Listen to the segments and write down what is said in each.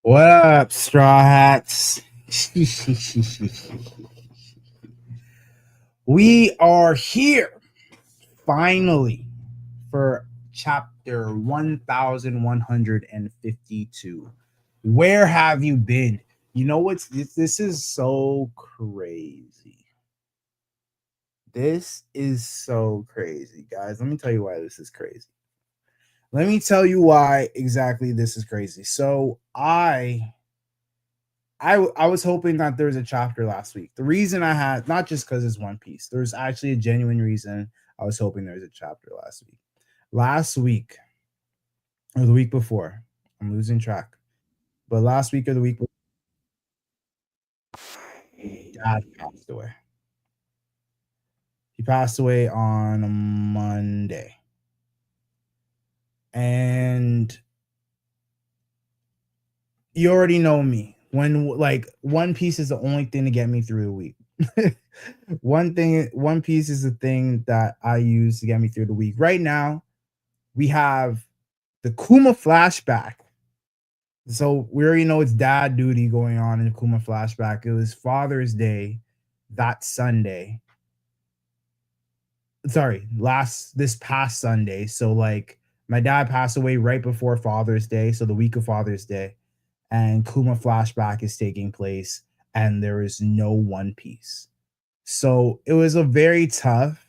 What up, Straw Hats? We are here finally for chapter 1152. Where have you been? You know what's this is so crazy. This is so crazy, guys. Let me tell you why this is crazy. Let me tell you why exactly this is crazy. So I was hoping that there was a chapter last week. The reason I had, not just because it's One Piece, there's actually a genuine reason I was hoping there was a chapter last week. Last week or the week before, I'm losing track, but last week or the week before, dad passed away. He passed away on a Monday, and you already know me. When like One Piece is the only thing to get me through the week. One Piece is the thing that I use to get me through the week. Right now, we have the Kuma flashback. So we already know it's dad duty going on in the Kuma flashback. It was Father's Day that Sunday. Sorry, this past Sunday. So like my dad passed away right before Father's Day, so the week of Father's Day, and Kuma flashback is taking place, and there is no One Piece. So it was a very tough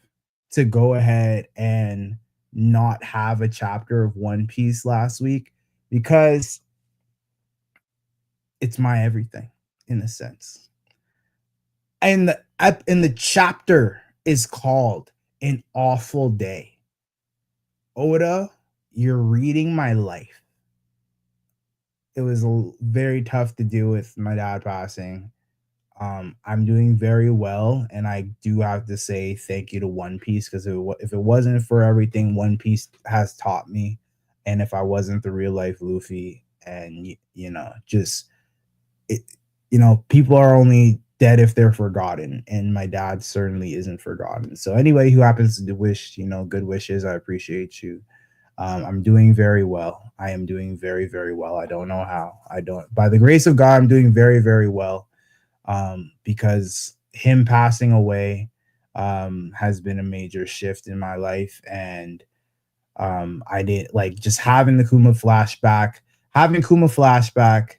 to go ahead and not have a chapter of One Piece last week because it's my everything in a sense. And the chapter is called An Awful Day. Oda, you're reading my life. It was very tough to deal with my dad passing. I'm doing very well, and I do have to say thank you to One Piece because if it wasn't for everything One Piece has taught me, and if I wasn't the real life Luffy, and just it, people are only dead if they're forgotten, and my dad certainly isn't forgotten. So anybody who happens to wish good wishes, I appreciate you. I'm doing very well. I am doing very, very well. I don't know how. I don't. By the grace of God, I'm doing very, very well. Because him passing away has been a major shift in my life, and I did like just having the Kuma flashback, having Kuma flashback.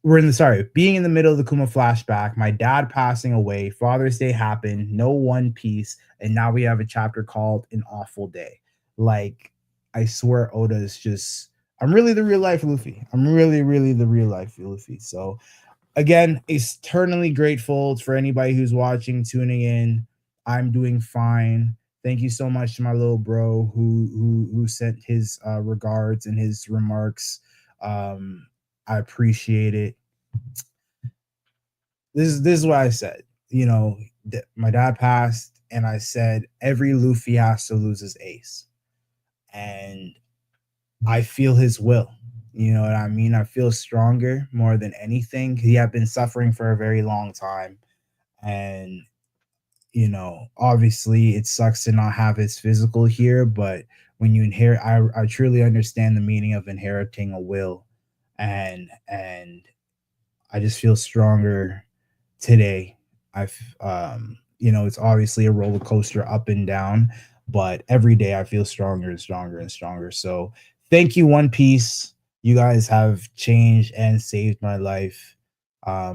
We're in the sorry, being in the middle of the Kuma flashback, my dad passing away, Father's Day happened, no One Piece, and now we have a chapter called An Awful Day. Like, I swear Oda is just I'm really the real life Luffy. I'm really, really the real life Luffy. So again, eternally grateful for anybody who's watching, tuning in. I'm doing fine. Thank you so much to my little bro who sent his regards and his remarks. I appreciate it. This is what I said. My dad passed, and I said every Luffy has to lose his ace, and I feel his will. You know what I mean? I feel stronger more than anything. He had been suffering for a very long time, and obviously it sucks to not have his physical here, but when you inherit, I truly understand the meaning of inheriting a will, and I just feel stronger today. It's obviously a roller coaster up and down, but every day I feel stronger and stronger and stronger. So thank you, One Piece. You guys have changed and saved my life. I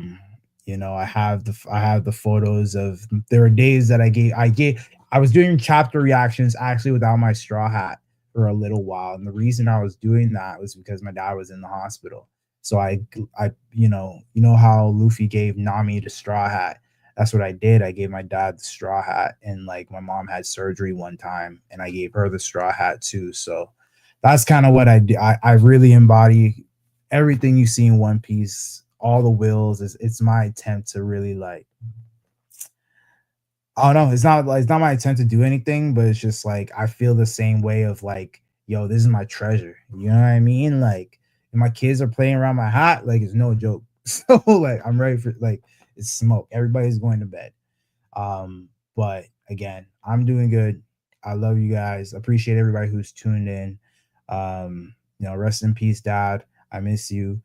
have the photos of there were days that I was doing chapter reactions actually without my straw hat for a little while. And the reason I was doing that was because my dad was in the hospital. So I how Luffy gave Nami the straw hat. That's what I did. I gave my dad the straw hat, and like my mom had surgery one time, and I gave her the straw hat too. So that's kind of what I do. I really embody everything you see in One Piece. All the wills it's my attempt to really like. Oh no, it's not my attempt to do anything, but it's just like I feel the same way of like, yo, this is my treasure. You know what I mean? Like, if my kids are playing around my hat, like it's no joke. So like I'm ready for like it's smoke. Everybody's going to bed. But again, I'm doing good. I love you guys. Appreciate everybody who's tuned in. Rest in peace, Dad. I miss you.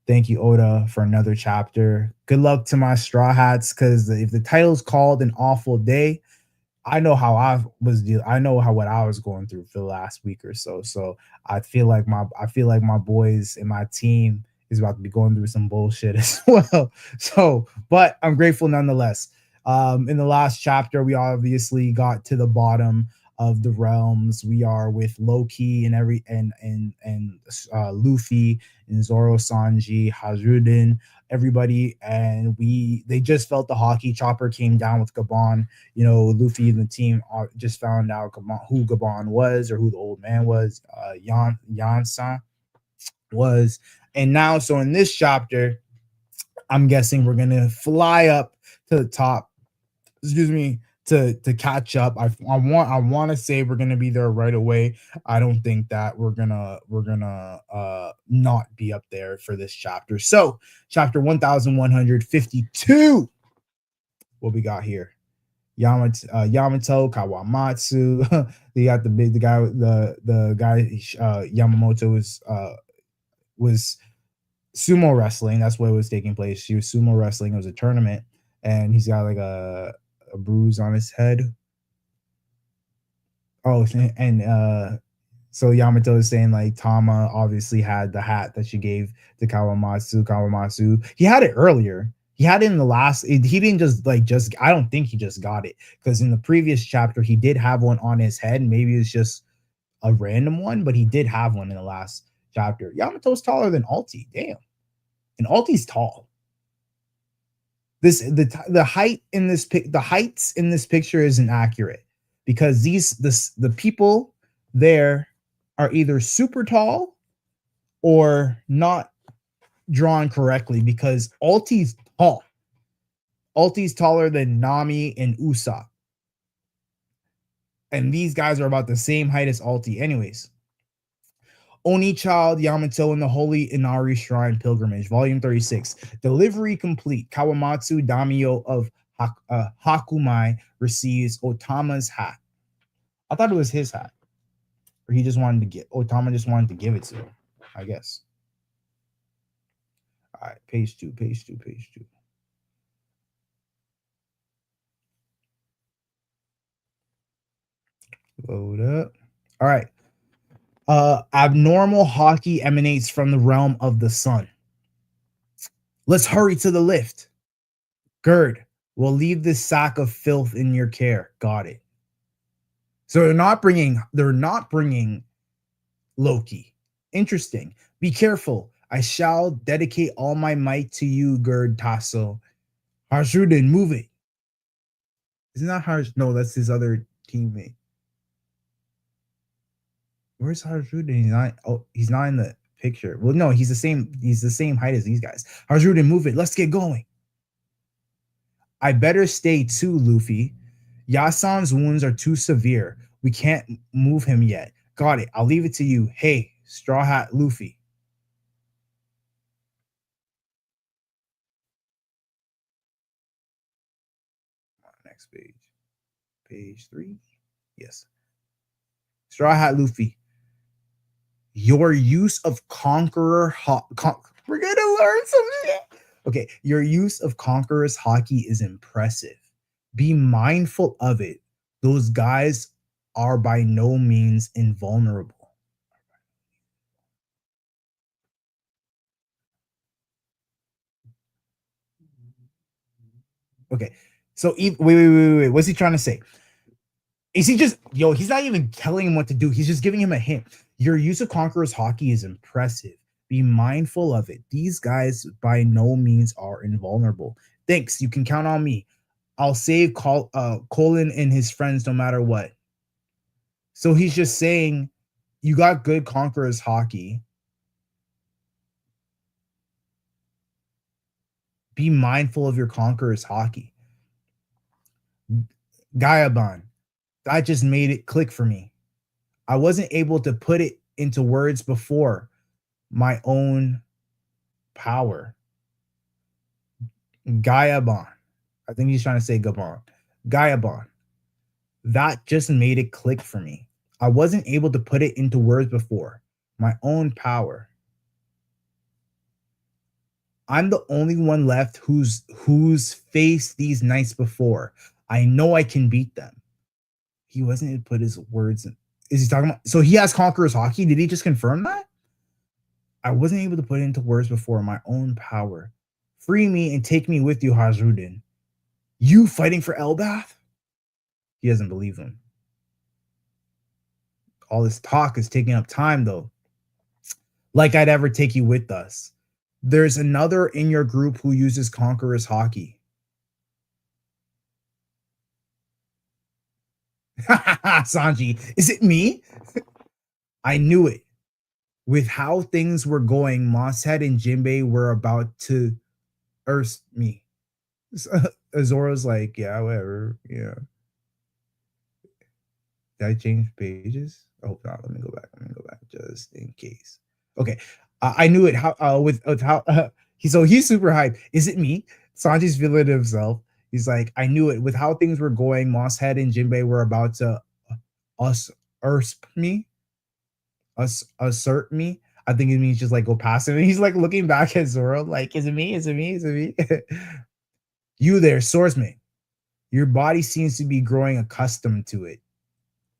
Thank you, Oda, for another chapter. Good luck to my Straw Hats, because if the title's called An Awful Day, I know how I know how what I was going through for the last week or so. So I feel like my boys and my team is about to be going through some bullshit as well. So, but I'm grateful nonetheless. In the last chapter, we obviously got to the bottom of the realms. We are with Loki and Luffy and Zoro, Sanji, Hazrudin, everybody, and they just felt the hockey chopper came down with Gaban. Luffy and the team just found out who Gaban was, or who the old man was, Yansan was. And now, so in this chapter, I'm guessing we're going to fly up to the top, excuse me, to catch up. I want to say we're going to be there right away. I don't think that we're going to not be up there for this chapter. So, chapter 1152, what we got here? Yamato, Kawamatsu. They got the guy, the guy, Yamamoto was sumo wrestling. That's what was taking place. She was sumo wrestling. It was a tournament, and he's got like a bruise on his head. Oh, and so Yamato is saying like Tama obviously had the hat that she gave to Kawamatsu. Kawamatsu, he had it earlier. He had it in the last. He didn't just. I don't think he just got it, because in the previous chapter he did have one on his head. Maybe it's just a random one, but he did have one in the last chapter. Yamato's taller than Alti. Damn, and Alti's tall. The height in the heights in this picture isn't accurate, because the people there are either super tall or not drawn correctly, because Alti's tall. Alti's taller than Nami and Usopp. And these guys are about the same height as Alti. Anyways, Oni Child Yamato and the Holy Inari Shrine Pilgrimage, Volume 36. Delivery complete. Kawamatsu Daimyo of Hakumai receives Otama's hat. I thought it was his hat. Or he just wanted to get, Otama just wanted to give it to him, I guess. All right, page two. Load up. All right. Abnormal hockey emanates from the realm of the sun. Let's hurry to the lift. Gerd, we'll leave this sack of filth in your care. Got it. So they're not bringing Loki. Interesting. Be careful. I shall dedicate all my might to you, Gerd Tasso. Harsuden, move it. Isn't that Harsh? No, that's his other teammate. Where's Harsuden? He's not in the picture. Well, no, he's the same height as these guys. Harsuden, move it. Let's get going. I better stay too, Luffy. Yasan's wounds are too severe. We can't move him yet. Got it. I'll leave it to you. Hey, Straw Hat Luffy. Next page. Page 3. Yes. Straw Hat Luffy. Your use of Conqueror we're going to learn some shit. Okay. Your use of Conqueror's Haki is impressive. Be mindful of it. Those guys are by no means invulnerable. Okay. So wait. What's he trying to say? Is he just he's not even telling him what to do. He's just giving him a hint. Your use of Conqueror's Haki is impressive. Be mindful of it. These guys by no means are invulnerable. Thanks. You can count on me. I'll save Colin and his friends no matter what. So he's just saying, you got good Conqueror's Haki. Be mindful of your Conqueror's Haki. Gaban, that just made it click for me. I wasn't able to put it into words before. My own power. Gaban. I think he's trying to say Gabon. Gaban. That just made it click for me. I wasn't able to put it into words before. My own power. I'm the only one left who's faced these knights before. I know I can beat them. He wasn't able to put his words in. Is he talking about? So he has Conqueror's Hockey? Did he just confirm that? I wasn't able to put it into words before my own power. Free me and take me with you, Hazrudin. You fighting for Elbaf? He doesn't believe him. All this talk is taking up time, though. Like I'd ever take you with us. There's another in your group who uses Conqueror's Hockey. Sanji, is it me? I knew it. With how things were going, Mosshead and Jinbei were about to earth me. Azoro's like, yeah, whatever. Yeah. Did I change pages? Oh, no, let me go back. Let me go back just in case. Okay. I knew it. How with how he's super hyped. Is it me? Sanji's feeling himself. He's like, I knew it. With how things were going, Mosshead and Jinbei were about to us ursp me. Us assert me. I think it means just like go past him. And he's like looking back at Zoro, like, is it me? Is it me? Is it me? You there, swordsman. Your body seems to be growing accustomed to it.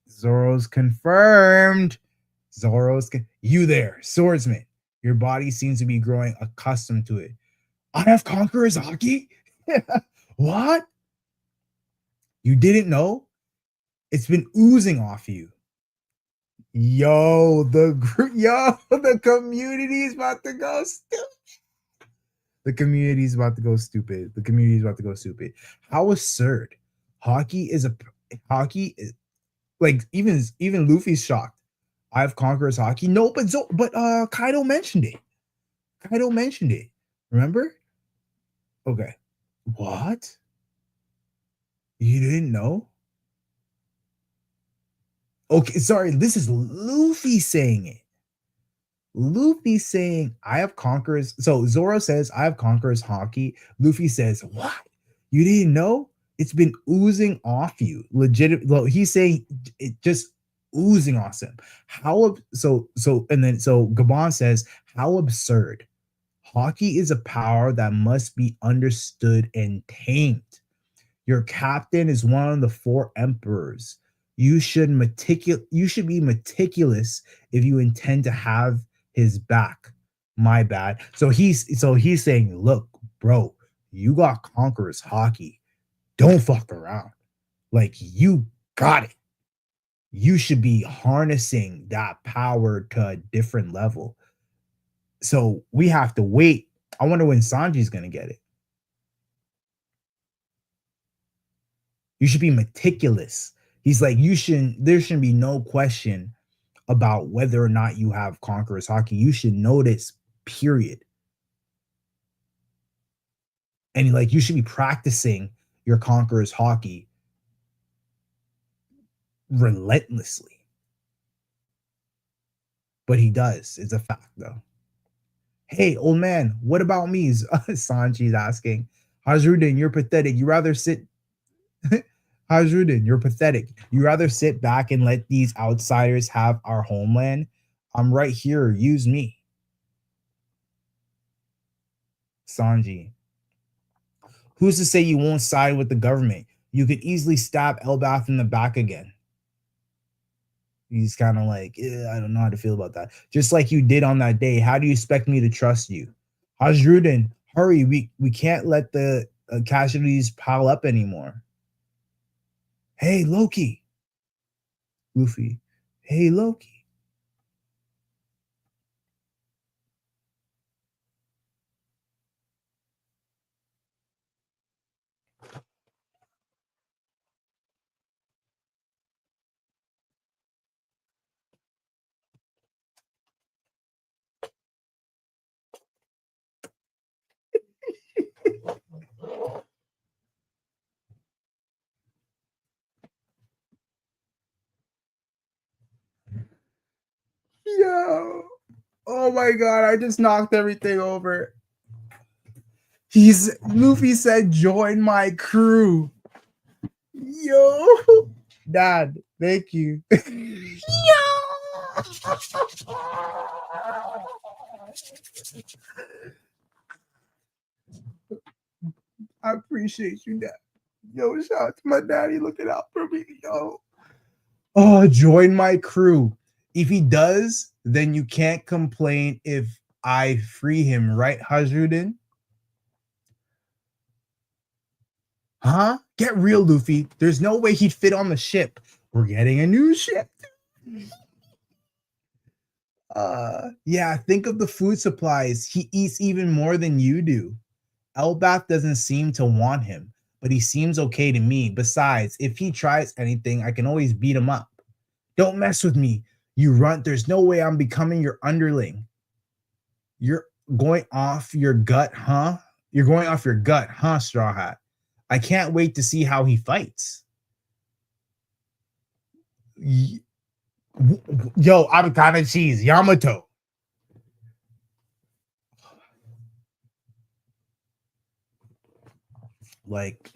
Zoro's confirmed. You there, swordsman. Your body seems to be growing accustomed to it. I have Conqueror's Hockey? What? You didn't know? It's been oozing off you. The community is about to go stupid. The community is about to go stupid. The community is about to go stupid. How absurd. Hockey is like even Luffy's shocked. I have Conqueror's Hockey. No, but Kaido mentioned it. Remember? Okay. What? You didn't know? Okay, sorry. This is Luffy saying it. Luffy saying, I have Conqueror's. So Zoro says, I have Conqueror's Hockey. Luffy says, what? You didn't know? It's been oozing off you. Legit. Well, he's saying it just oozing off him. So Gaban says, how absurd. Hockey is a power that must be understood and tamed. Your captain is one of the four emperors. You should be meticulous if you intend to have his back. My bad. So he's saying, look, bro, you got Conqueror's Hockey. Don't fuck around. Like you got it. You should be harnessing that power to a different level. So we have to wait. I wonder when Sanji's gonna get it. You should be meticulous. He's like, there shouldn't be no question about whether or not you have Conqueror's Hockey. You should know this, period. And like, you should be practicing your Conqueror's Hockey relentlessly. But he does. It's a fact, though. Hey, old man, what about me? Sanji's asking. Hazrudin, you're pathetic. You rather sit. Hazrudin, you're pathetic. You rather sit back and let these outsiders have our homeland? I'm right here. Use me. Sanji. Who's to say you won't side with the government? You could easily stab Elbaf in the back again. He's kind of like, I don't know how to feel about that. Just like you did on that day. How do you expect me to trust you? Hazrudin, hurry. We can't let the casualties pile up anymore. Hey, Loki. Luffy. Hey, Loki. Yo. Oh my god, I just knocked everything over. Luffy said, join my crew. Yo. Dad, thank you. Yo. I appreciate you, Dad. Yo, shout out to my daddy looking out for me, yo. Oh, join my crew. If he does, then you can't complain if I free him, right, Hazrudin? Huh? Get real, Luffy. There's no way he'd fit on the ship. We're getting a new ship. Yeah, think of the food supplies. He eats even more than you do. Elbaf doesn't seem to want him, but he seems okay to me. Besides, if he tries anything, I can always beat him up. Don't mess with me, you runt. There's no way I'm becoming your underling. You're going off your gut, huh? You're going off your gut, huh, Straw Hat? I can't wait to see how he fights. Yo, I'm kind of cheese. Yamato. Like,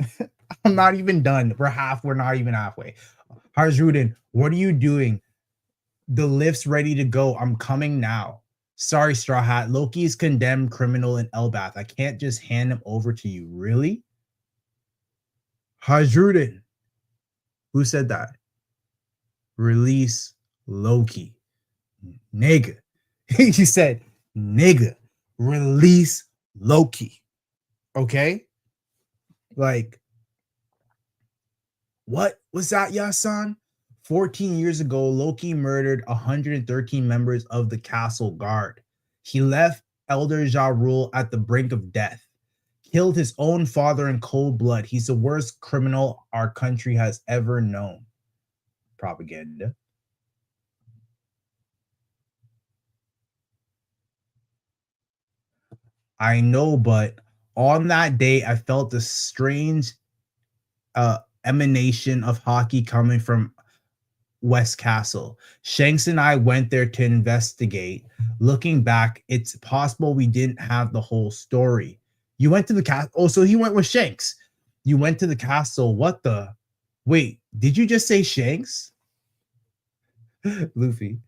I'm not even done. We're not even halfway. Harzrudin, what are you doing? The lift's ready to go. I'm coming now. Sorry, Straw Hat. Loki is condemned criminal in Elbath. I can't just hand him over to you. Really? Harzrudin. Who said that? Release Loki. Nigga. He said, nigga, release Loki. Okay? Like, what was that, Yasan? 14 years ago, Loki murdered 113 members of the castle guard. He left Elder Ja Rule at the brink of death, killed his own father in cold blood. He's the worst criminal our country has ever known. Propaganda. I know, but on that day, I felt a strange emanation of hockey coming from West Castle. Shanks and I went there to investigate. Looking back, it's possible we didn't have the whole story. You went to the castle. Oh, so he went with Shanks. You went to the castle. What the? Wait, did you just say Shanks? Luffy.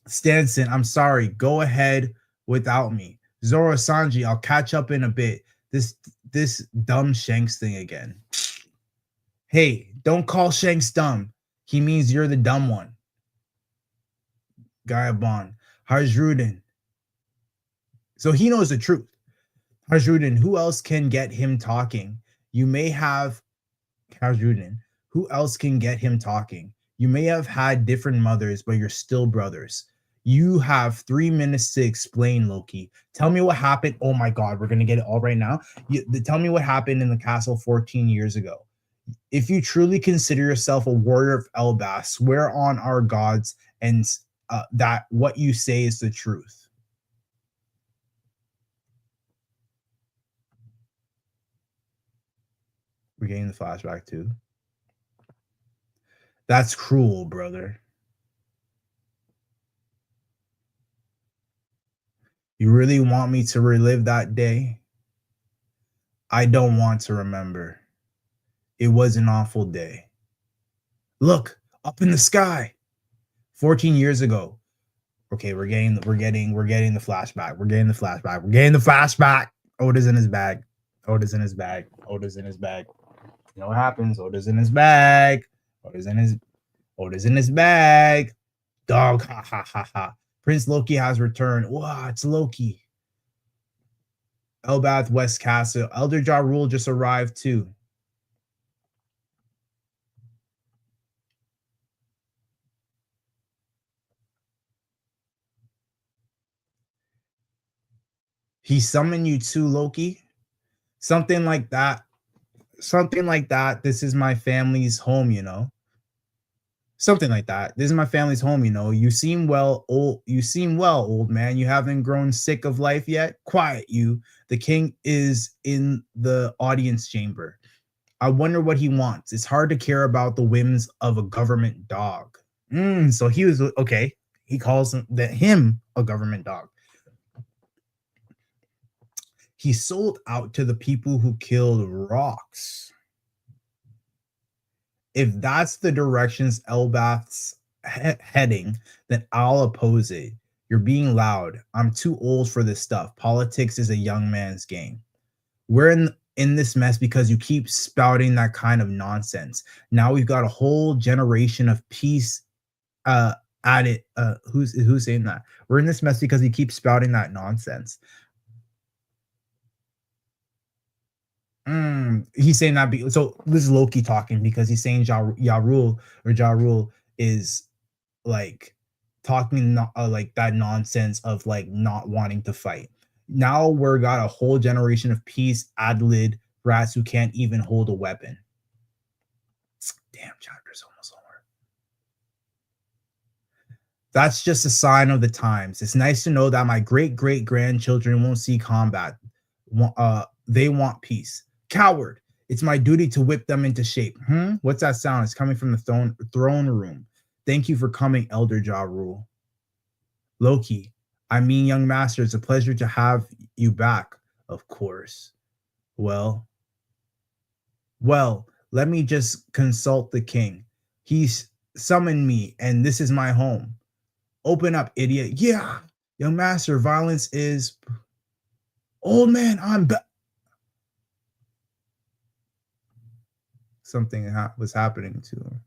Stanson, I'm sorry. Go ahead without me. Zoro Sanji, I'll catch up in a bit. This dumb Shanks thing again. Hey, don't call Shanks dumb. He means you're the dumb one. Gaban. Harjrudin. So he knows the truth. Harjrudin, who else can get him talking? You may have Harjrudin. Who else can get him talking? You may have had different mothers, but you're still brothers. You have 3 minutes to explain, Loki. Tell me what happened. Oh my God, we're gonna get it all right now. Tell me what happened in the castle 14 years ago. If you truly consider yourself a warrior of Elbaf, swear on our gods and that what you say is the truth. We're getting the flashback too. That's cruel, brother. You really want me to relive that day? I don't want to remember. It was an awful day. Look, up in the sky. 14 years ago. Okay, we're getting the flashback. We're getting the flashback. We're getting the flashback. Oda's in his bag. Oda's in his bag. Oda's in his bag. You know what happens? Oda's in his bag. Oda's in his bag. Dog. Ha ha ha ha. Prince Loki has returned. Wow, it's Loki. Elbath West Castle. Elder Ja Rule just arrived too. He summoned you too, Loki. Something like that. Something like that. This is my family's home, you know. Something like that. This is my family's home, you know. You seem well, old man. You haven't grown sick of life yet. Quiet, you. The king is in the audience chamber. I wonder what he wants. It's hard to care about the whims of a government dog. So he was okay. He calls him a government dog. He sold out to the people who killed rocks. If that's the directions Elbath's heading, then I'll oppose it. You're being loud. I'm too old for this stuff. Politics is a young man's game. We're in this mess because you keep spouting that kind of nonsense. Now we've got a whole generation of peace uh at it. Who's saying that? We're in this mess because you keep spouting that nonsense. He's saying that so this is Loki talking because he's saying Ja Rule is like talking like that nonsense of like not wanting to fight. Now we're got a whole generation of peace adlid rats who can't even hold a weapon. Damn, chapter's almost over. That's just a sign of the times. It's nice to know that my great great grandchildren won't see combat. They want peace. Coward! It's my duty to whip them into shape. What's that sound? It's coming from the throne room. Thank you for coming, Elder Ja Rule. Loki, I mean, young master, it's a pleasure to have you back. Of course. Well, let me just consult the king. He's summoned me, and this is my home. Open up, idiot. Yeah, young master, violence is. Old man, I'm back. Something was happening to him.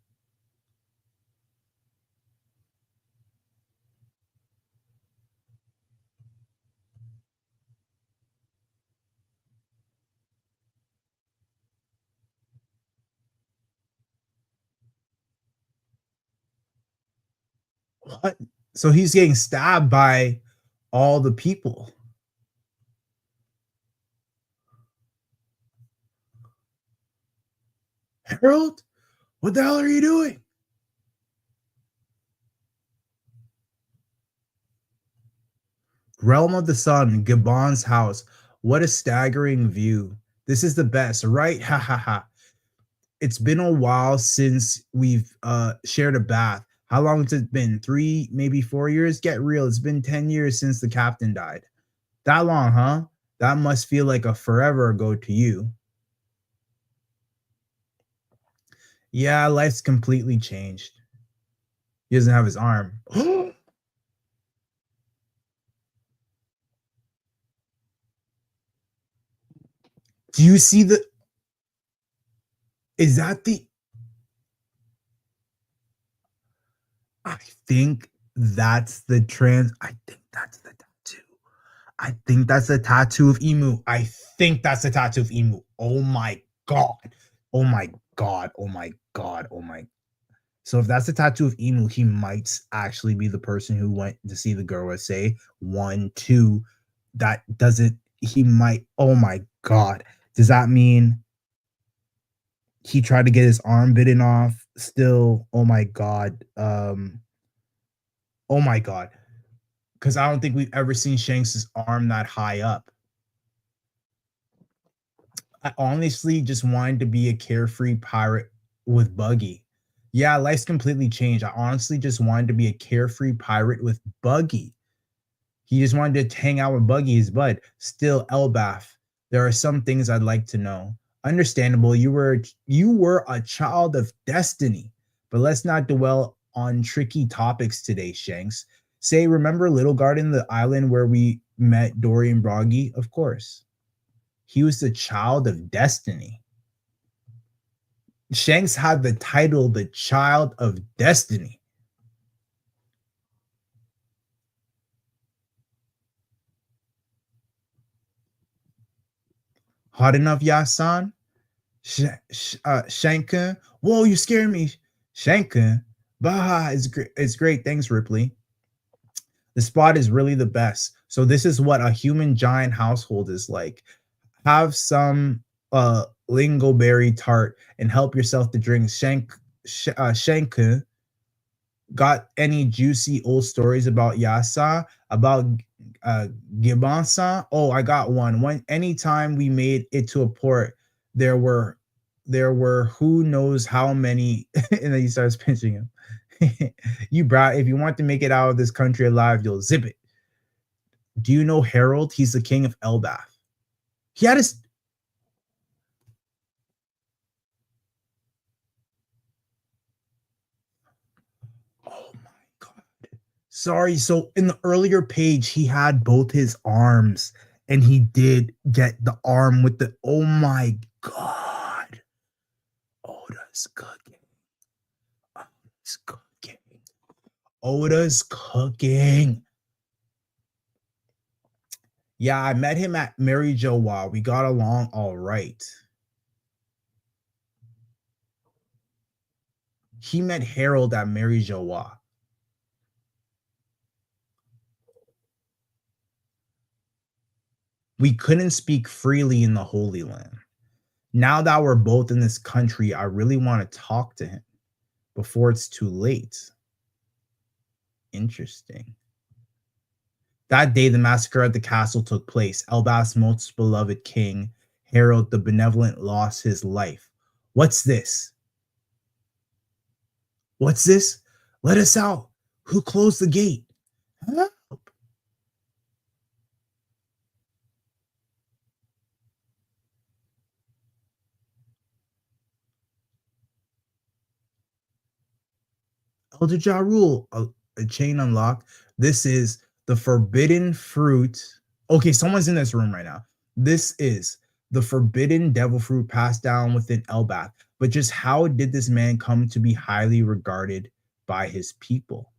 What? So he's getting stabbed by all the people. Harold, what the hell are you doing? Realm of the Sun, Gabon's house. What a staggering view. This is the best, right? Ha ha ha. It's been a while since we've shared a bath. How long has it been? 3, maybe 4 years? Get real. It's been 10 years since the captain died. That long, huh? That must feel like a forever ago to you. Yeah, life's completely changed. He doesn't have his arm. Do you see the is that the I think that's the trans I think that's the tattoo. I think that's a tattoo of Emu. I think that's a tattoo of Emu. Oh my god. Oh my god. Oh my god. Oh my. So if that's a tattoo of Emu, he might actually be the person who went to see the girl. Say 1, 2. That doesn't. He might. Oh my god. Does that mean he tried to get his arm bitten off? Still. Oh my god. Oh my god. Because I don't think we've ever seen Shanks' arm that high up. I honestly just wanted to be a carefree pirate with Buggy. Yeah, life's completely changed. I honestly just wanted to be a carefree pirate with Buggy. He just wanted to hang out with Buggy, his bud. Still, elbaf. There are some things I'd like to know. Understandable, you were a child of destiny, but let's not dwell on tricky topics today, Shanks. Say, remember Little Garden, the island where we met Dory and Broggy? Of course. He was the child of destiny. Shanks had the title the child of destiny. Hot enough, Yasan? Shanka? Whoa, you scared me. Shanka? Bah, it's great. It's great. Thanks, Ripley. The spot is really the best. So this is what a human giant household is like. Have some lingoberry tart and help yourself to drink Shanka. Got any juicy old stories about Yasa, about uh Gibansa? Oh, I got one. When anytime we made it to a port, there were who knows how many and then he starts pinching him. You brat, if you want to make it out of this country alive, you'll zip it. Do you know Harold? He's the king of Elbaf. He had his oh my god. Sorry, so in the earlier page, he had both his arms, and he did get the arm with the oh my god. Oda's cooking. Oda's cooking. Oda's cooking. Yeah, I met him at Mary Jo. We got along all right. He met Harold at Mary Jo. We couldn't speak freely in the Holy Land. Now that we're both in this country, I really want to talk to him before it's too late. Interesting. That day, the massacre at the castle took place. Elbaf's most beloved king, Harold the Benevolent, lost his life. What's this? What's this? Let us out. Who closed the gate? Help. Elder Ja Rule, a chain unlocked. This is the forbidden fruit. Okay, someone's in this room right now. This is the forbidden devil fruit passed down within Elbaf. But just how did this man come to be highly regarded by his people?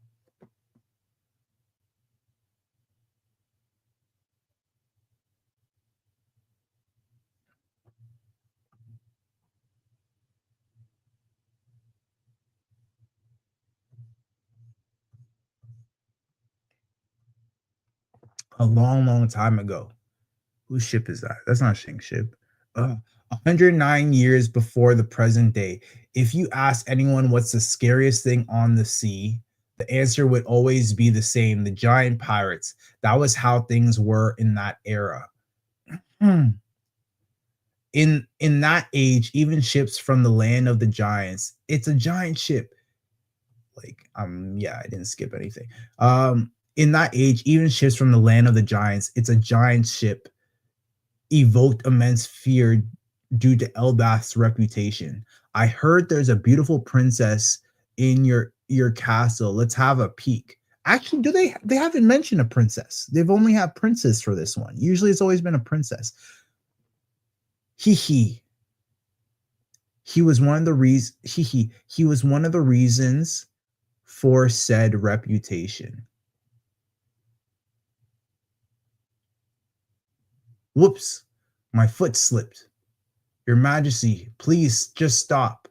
A long, long time ago. Whose ship is that? That's not Shanks' ship. 109 years before the present day. If you ask anyone what's the scariest thing on the sea, the answer would always be the same: the giant pirates. That was how things were in that era. Hmm. In that age, even ships from the land of the giants, it's a giant ship. Yeah, I didn't skip anything. In that age, even ships from the land of the giants, it's a giant ship, evoked immense fear due to Elbaf's reputation. I heard there's a beautiful princess in your castle. Let's have a peek. Actually, do they haven't mentioned a princess. They've only had princess for this one. Usually it's always been a princess. He he was one of the reasons he was one of the reasons for said reputation. Whoops, my foot slipped. Your Majesty, please just stop.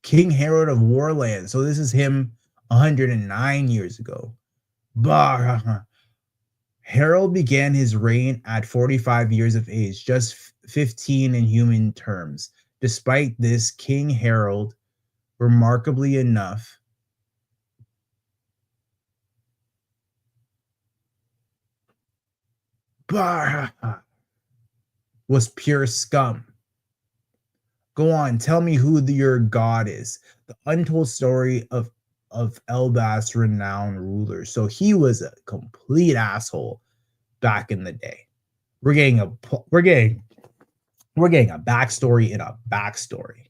King Harold of Warland. So this is him 109 years ago. Bah. Harold began his reign at 45 years of age, just 15 in human terms. Despite this, King Harold, remarkably enough, bah, was pure scum. Go on, tell me who your god is. The untold story of Elbas' renowned ruler. So he was a complete asshole back in the day. We're getting a we're getting we're getting a backstory in a backstory.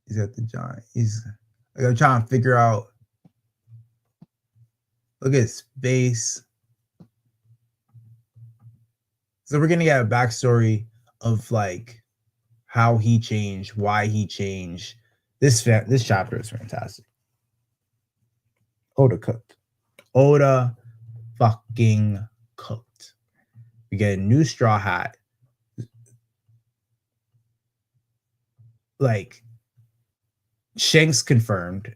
He's at the giant. He's like, I'm trying to figure out. Look at his face. So we're gonna get a backstory of like how he changed, why he changed. This chapter is fantastic. Oda cooked. Oda fucking cooked. We get a new straw hat. Like Shanks confirmed.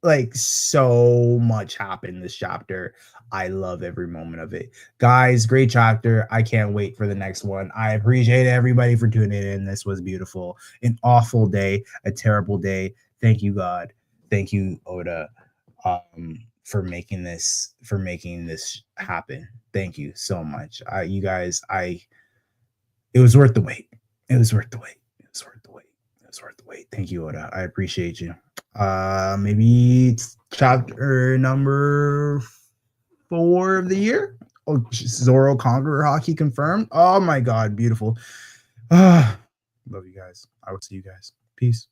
like so much happened in this chapter. I love every moment of it. Guys, great chapter. I can't wait for the next one. I appreciate everybody for tuning in. This was beautiful. An awful day, a terrible day. Thank you, God. Thank you, Oda, for making this happen. Thank you so much. You guys, it was worth the wait. It was worth the wait. It was worth the wait. It's worth the wait. Thank you, Oda. I appreciate you. Maybe it's chapter number 4 of the year. Oh, Zoro Conqueror hockey confirmed. Oh my god, beautiful. Love you guys. I will see you guys. Peace.